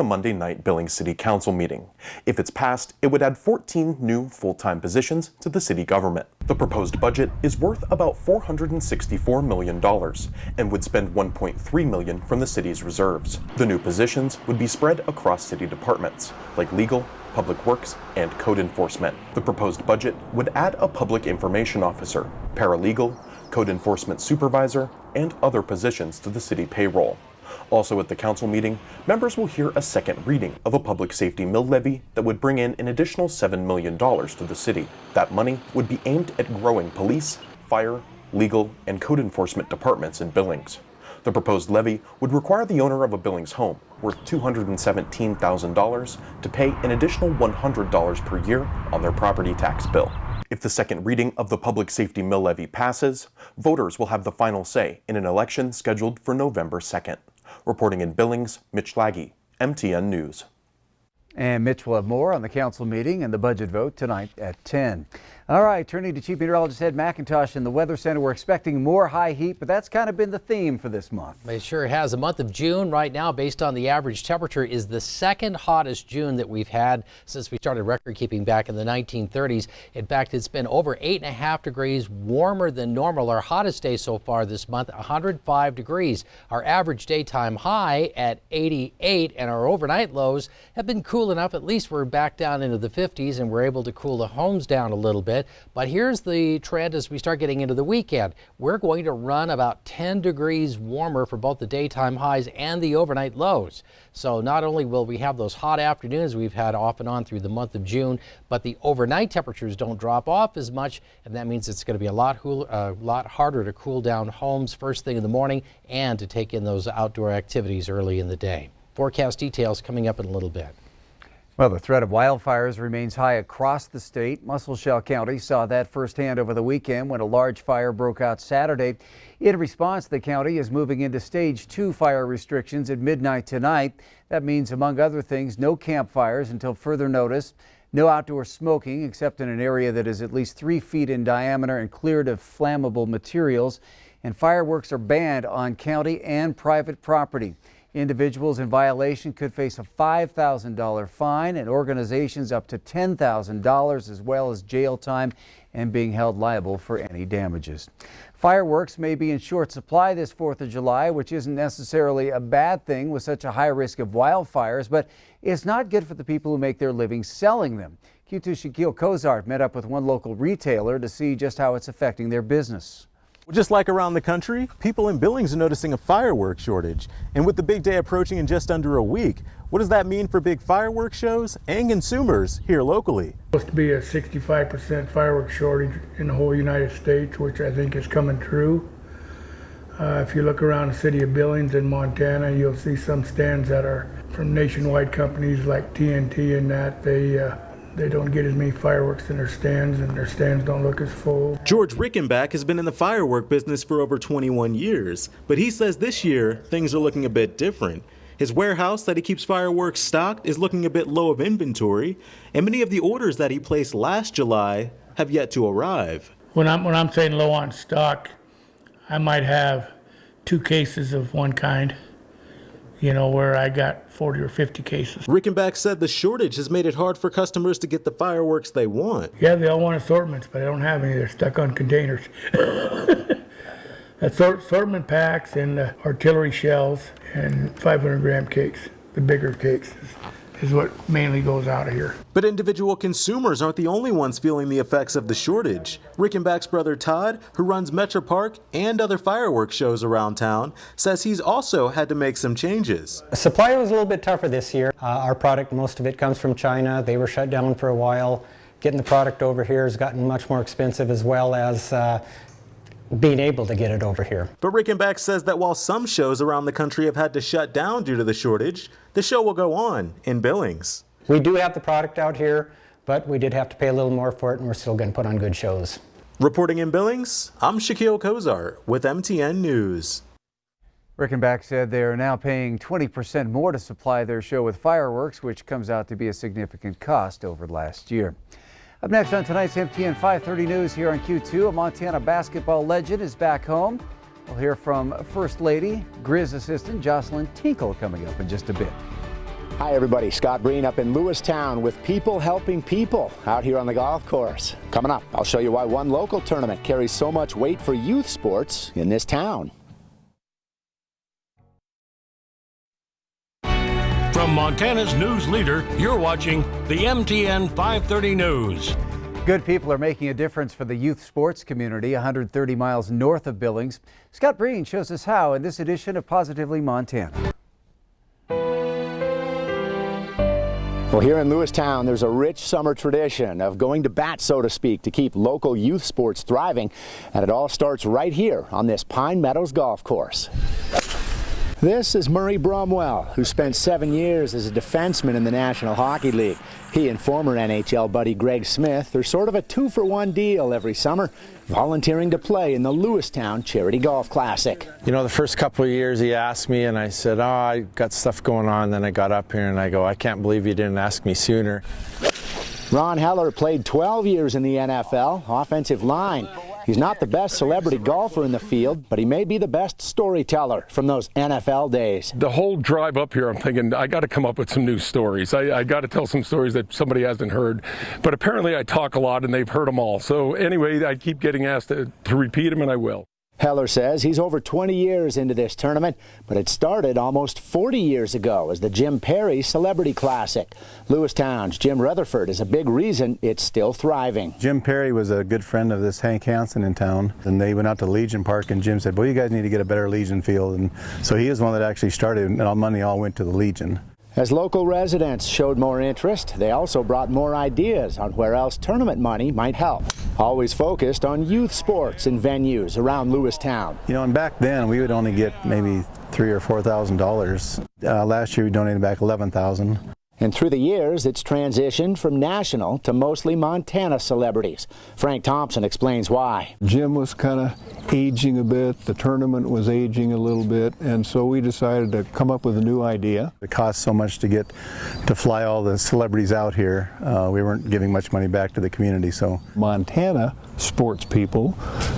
the Monday night Billings City Council meeting. If it's passed, it would add 14 new full-time positions to the city government. The proposed budget is worth about $464 million and would spend $1.3 million from the city's reserves. The new positions would be spread across city departments, like legal, public works, and code enforcement. The proposed budget would add a public information officer, paralegal, code enforcement supervisor, and other positions to the city payroll. Also at the council meeting, members will hear a second reading of a public safety mill levy that would bring in an additional $7 million to the city. That money would be aimed at growing police, fire, legal, and code enforcement departments in Billings. The proposed levy would require the owner of a Billings home worth $217,000 to pay an additional $100 per year on their property tax bill. If the second reading of the public safety mill levy passes, voters will have the final say in an election scheduled for November 2nd. Reporting in Billings, Mitch Laggy, MTN News. And Mitch will have more on the council meeting and the budget vote tonight at 10. All right, turning to Chief Meteorologist Ed McIntosh in the Weather Center. We're expecting more high heat, but that's kind of been the theme for this month. It sure has. The month of June right now, based on the average temperature, is the second hottest June that we've had since we started record keeping back in the 1930s. In fact, it's been over 8.5 degrees warmer than normal. Our hottest day so far this month, 105 degrees. Our average daytime high at 88, and our overnight lows have been cool enough. At least we're back down into the 50s, and we're able to cool the homes down a little bit. But here's the trend as we start getting into the weekend. We're going to run about 10 degrees warmer for both the daytime highs and the overnight lows. So not only will we have those hot afternoons we've had off and on through the month of June, but the overnight temperatures don't drop off as much, and that means it's going to be a lot harder to cool down homes first thing in the morning and to take in those outdoor activities early in the day. Forecast details coming up in a little bit. Well, the threat of wildfires remains high across the state. Muscle County saw that firsthand over the weekend when a large fire broke out Saturday. In response, the county is moving into stage 2 fire restrictions at midnight tonight. That means, among other things, no campfires until further notice, no outdoor smoking except in an area that is at least 3 feet in diameter and cleared of flammable materials, and fireworks are banned on county and private property. Individuals in violation could face a $5,000 fine and organizations up to $10,000, as well as jail time and being held liable for any damages. Fireworks may be in short supply this 4th of July, which isn't necessarily a bad thing with such a high risk of wildfires, but it's not good for the people who make their living selling them. Q2's Shaquille Kozart met up with one local retailer to see just how it's affecting their business. Just like around the country, people in Billings are noticing a firework shortage. And with the big day approaching in just under a week, what does that mean for big fireworks shows and consumers here locally? Supposed to be a 65% fireworks shortage in the whole United States, which I think is coming true. If you look around the city of Billings in Montana, you'll see some stands that are from nationwide companies like TNT and that. They don't get as many fireworks in their stands, and their stands don't look as full. George Rickenback has been in the firework business for over 21 years, but he says this year things are looking a bit different. His warehouse that he keeps fireworks stocked is looking a bit low of inventory, and many of the orders that he placed last July have yet to arrive. When I'm saying low on stock, I might have 2 cases of one kind, where I got 40 or 50 cases. Rickenback said the shortage has made it hard for customers to get the fireworks they want. Yeah, they all want assortments, but I don't have any. They're stuck on containers. Assortment packs and artillery shells and 500-gram cakes, the bigger cakes, is what mainly goes out of here. But individual consumers aren't the only ones feeling the effects of the shortage. Rickenback's brother Todd, who runs Metro Park and other fireworks shows around town, says he's also had to make some changes. Supply was a little bit tougher this year. Our product, most of it comes from China. They were shut down for a while. Getting the product over here has gotten much more expensive, as well as being able to get it over here. But Rickenback says that while some shows around the country have had to shut down due to the shortage, the show will go on in Billings. We do have the product out here, but we did have to pay a little more for it, and we're still going to put on good shows. Reporting in Billings, I'm Shaquille Kozart with MTN News. Rickenback said they are now paying 20% more to supply their show with fireworks, which comes out to be a significant cost over last year. Up next on tonight's MTN 530 News here on Q2, a Montana basketball legend is back home. We'll hear from First Lady, Grizz assistant Jocelyn Tinkle coming up in just a bit. Hi everybody, Scott Breen up in Lewistown with people helping people out here on the golf course. Coming up, I'll show you why one local tournament carries so much weight for youth sports in this town. From Montana's news leader, you're watching the MTN 530 News. Good people are making a difference for the youth sports community 130 miles north of Billings. Scott Breen shows us how in this edition of Positively Montana. Well, here in Lewistown, there's a rich summer tradition of going to bat, so to speak, to keep local youth sports thriving. And it all starts right here on this Pine Meadows golf course. This is Murray Bromwell, who spent 7 years as a defenseman in the National Hockey League. He and former NHL buddy Greg Smith are sort of a 2-for-1 deal every summer, volunteering to play in the Lewistown Charity Golf Classic. You know, the first couple of years he asked me and I said, oh, I got stuff going on. Then I got up here and I go, I can't believe you didn't ask me sooner. Ron Heller played 12 years in the NFL, offensive line. He's not the best celebrity golfer in the field, but he may be the best storyteller from those NFL days. The whole drive up here, I'm thinking, I got to come up with some new stories. I got to tell some stories that somebody hasn't heard. But apparently I talk a lot and they've heard them all. So anyway, I keep getting asked to repeat them, and I will. Heller says he's over 20 years into this tournament, but it started almost 40 years ago as the Jim Perry Celebrity Classic. Lewistown's Jim Rutherford is a big reason it's still thriving. Jim Perry was a good friend of this Hank Hansen in town, and they went out to Legion Park, and Jim said, well, you guys need to get a better Legion field. And so he is one that actually started, and all money all went to the Legion. As local residents showed more interest, they also brought more ideas on where else tournament money might help. Always focused on youth sports and venues around Lewistown. You know, and back then we would only get maybe $3,000 or $4,000. Last year we donated back $11,000. And through the years, it's transitioned from national to mostly Montana celebrities. Frank Thompson explains why. Jim was kind of aging a bit, the tournament was aging a little bit, and so we decided to come up with a new idea. It costs so much to fly all the celebrities out here. We weren't giving much money back to the community, so. Montana sports people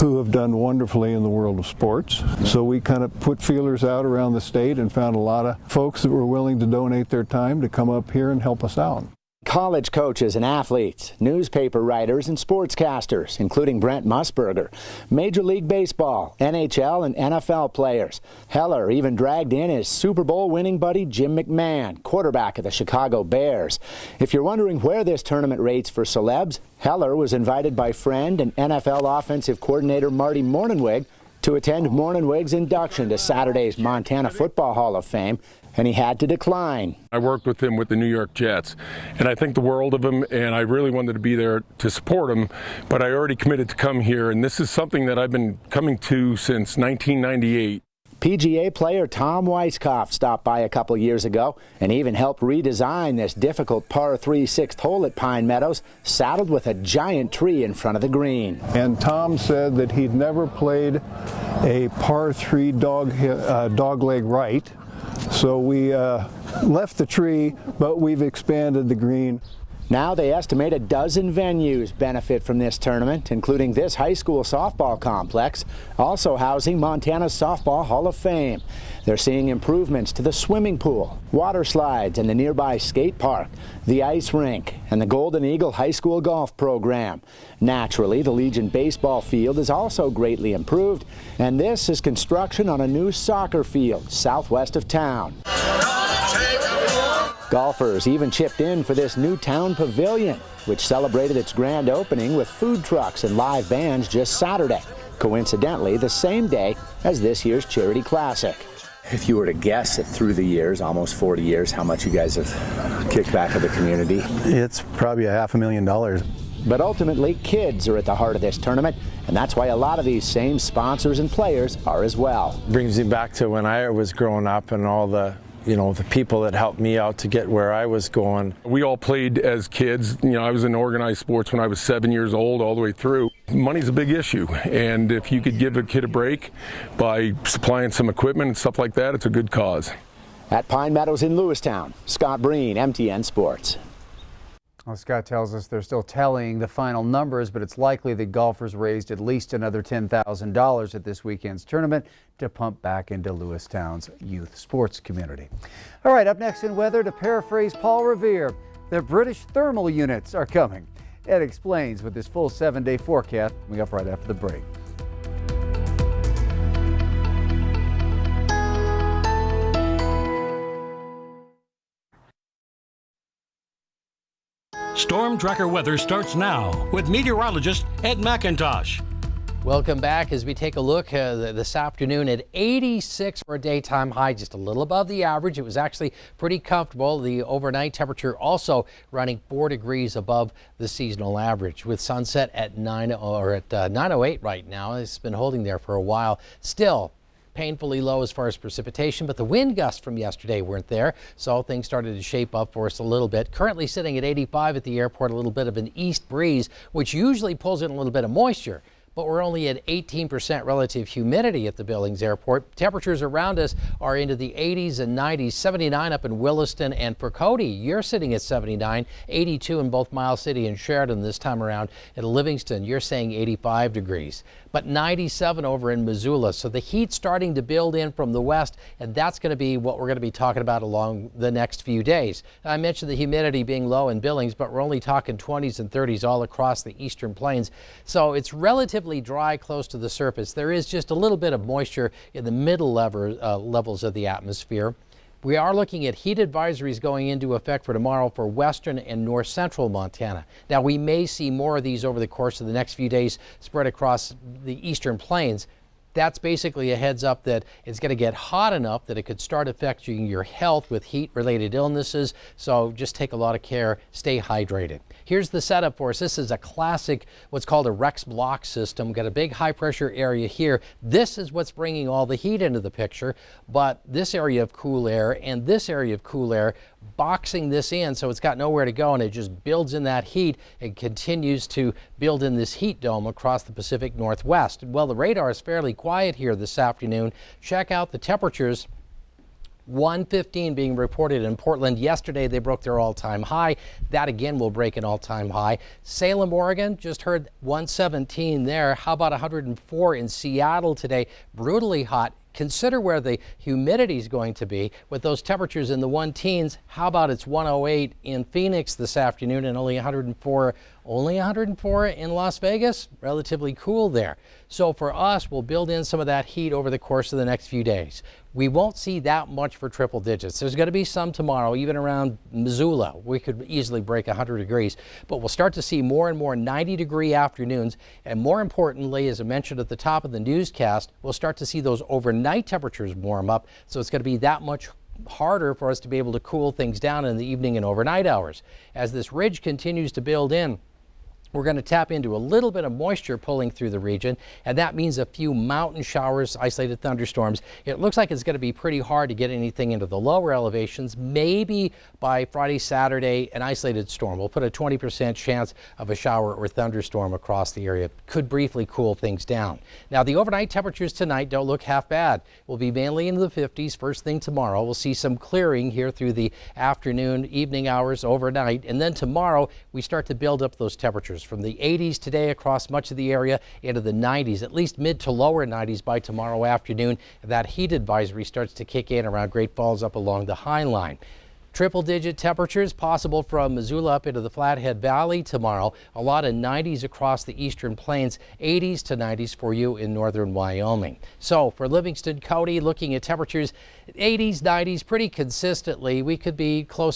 who have done wonderfully in the world of sports. So we kind of put feelers out around the state and found a lot of folks that were willing to donate their time to come up here and help us out. College coaches and athletes, newspaper writers and sportscasters, including Brent Musburger, Major League Baseball, NHL and NFL players. Heller even dragged in his Super Bowl winning buddy Jim McMahon, quarterback of the Chicago Bears. If you're wondering where this tournament rates for celebs, Heller was invited by friend and NFL offensive coordinator Marty Mornhinweg to attend Mornhinweg's induction to Saturday's Montana Football Hall of Fame, and he had to decline. I worked with him with the New York Jets, and I think the world of him, and I really wanted to be there to support him, but I already committed to come here, and this is something that I've been coming to since 1998. PGA player Tom Weiskopf stopped by a couple years ago and even helped redesign this difficult par 3 sixth hole at Pine Meadows, saddled with a giant tree in front of the green. And Tom said that he'd never played a par 3 dogleg right. So we left the tree, but we've expanded the green. Now they estimate a dozen venues benefit from this tournament, including this high school softball complex, also housing Montana's Softball Hall of Fame. They're seeing improvements to the swimming pool, water slides in the nearby skate park, the ice rink, and the Golden Eagle High School golf program. Naturally, the Legion baseball field is also greatly improved, and this is construction on a new soccer field southwest of town. Golfers even chipped in for this new town pavilion, which celebrated its grand opening with food trucks and live bands just Saturday, coincidentally the same day as this year's Charity Classic. If you were to guess it through the years, almost 40 years, how much you guys have kicked back to the community? It's probably $500,000. But ultimately, kids are at the heart of this tournament, and that's why a lot of these same sponsors and players are as well. Brings me back to when I was growing up and all the people that helped me out to get where I was going. We all played as kids. I was in organized sports when I was 7 years old all the way through. Money's a big issue, and if you could give a kid a break by supplying some equipment and stuff like that, it's a good cause. At Pine Meadows in Lewistown, Scott Breen, MTN Sports. Well, Scott tells us they're still tallying the final numbers, but it's likely the golfers raised at least another $10,000 at this weekend's tournament to pump back into Lewistown's youth sports community. All right, up next in weather, to paraphrase Paul Revere, the British thermal units are coming. Ed explains with his full 7-day forecast coming up right after the break. Storm Tracker weather starts now with meteorologist Ed McIntosh. Welcome back as we take a look this afternoon at 86 for a daytime high, just a little above the average. It was actually pretty comfortable. The overnight temperature also running 4 degrees above the seasonal average, with sunset at 9:08 right now. It's been holding there for a while. Still painfully low as far as precipitation, but the wind gusts from yesterday weren't there, so things started to shape up for us a little bit. Currently sitting at 85 at the airport, a little bit of an east breeze, which usually pulls in a little bit of moisture. But we're only at 18% relative humidity at the Billings Airport. Temperatures around us are into the 80s and 90s, 79 up in Williston and for Cody. You're sitting at 79, 82 in both Miles City and Sheridan this time around. At Livingston, you're saying 85 degrees, but 97 over in Missoula. So the heat's starting to build in from the west, and that's going to be what we're going to be talking about along the next few days. I mentioned the humidity being low in Billings, but we're only talking 20s and 30s all across the eastern plains. So it's relatively dry close to the surface. There is just a little bit of moisture in the middle levels of the atmosphere. We are looking at heat advisories going into effect for tomorrow for western and north central Montana. Now, we may see more of these over the course of the next few days spread across the eastern plains. That's basically a heads up that it's going to get hot enough that it could start affecting your health with heat-related illnesses. So just take a lot of care, stay hydrated. Here's the setup for us. This is a classic, what's called a Rex block system. We've got a big high pressure area here. This is what's bringing all the heat into the picture, but this area of cool air and this area of cool air boxing this in, so it's got nowhere to go, and it just builds in that heat and continues to build in this heat dome across the Pacific Northwest. Well, the radar is fairly quiet here this afternoon. Check out the temperatures. 115 being reported in Portland. Yesterday they broke their all-time high. That again will break an all-time high. Salem, Oregon, just heard 117 there. How about 104 in Seattle today? Brutally hot. Consider where the humidity is going to be with those temperatures in the 1-teens. How about it's 108 in Phoenix this afternoon and only 104 in Las Vegas? Relatively cool there. So for us, we'll build in some of that heat over the course of the next few days. We won't see that much for triple digits. There's going to be some tomorrow, even around Missoula. We could easily break 100 degrees, but we'll start to see more and more 90-degree afternoons. And more importantly, as I mentioned at the top of the newscast, we'll start to see those overnight temperatures warm up. So it's going to be that much harder for us to be able to cool things down in the evening and overnight hours. As this ridge continues to build in, we're going to tap into a little bit of moisture pulling through the region, and that means a few mountain showers, isolated thunderstorms. It looks like it's going to be pretty hard to get anything into the lower elevations. Maybe by Friday, Saturday, an isolated storm. We'll put a 20% chance of a shower or thunderstorm across the area. Could briefly cool things down. Now, the overnight temperatures tonight don't look half bad. We'll be mainly into the 50s first thing tomorrow. We'll see some clearing here through the afternoon, evening hours, overnight, and then tomorrow we start to build up those temperatures from the 80s today across much of the area into the 90s, at least mid to lower 90s by tomorrow afternoon. That heat advisory starts to kick in around Great Falls up along the High Line. Triple-digit temperatures possible from Missoula up into the Flathead Valley tomorrow. A lot of 90s across the eastern plains, 80s to 90s for you in northern Wyoming. So for Livingston, Cody, looking at temperatures 80s, 90s pretty consistently. We could be closer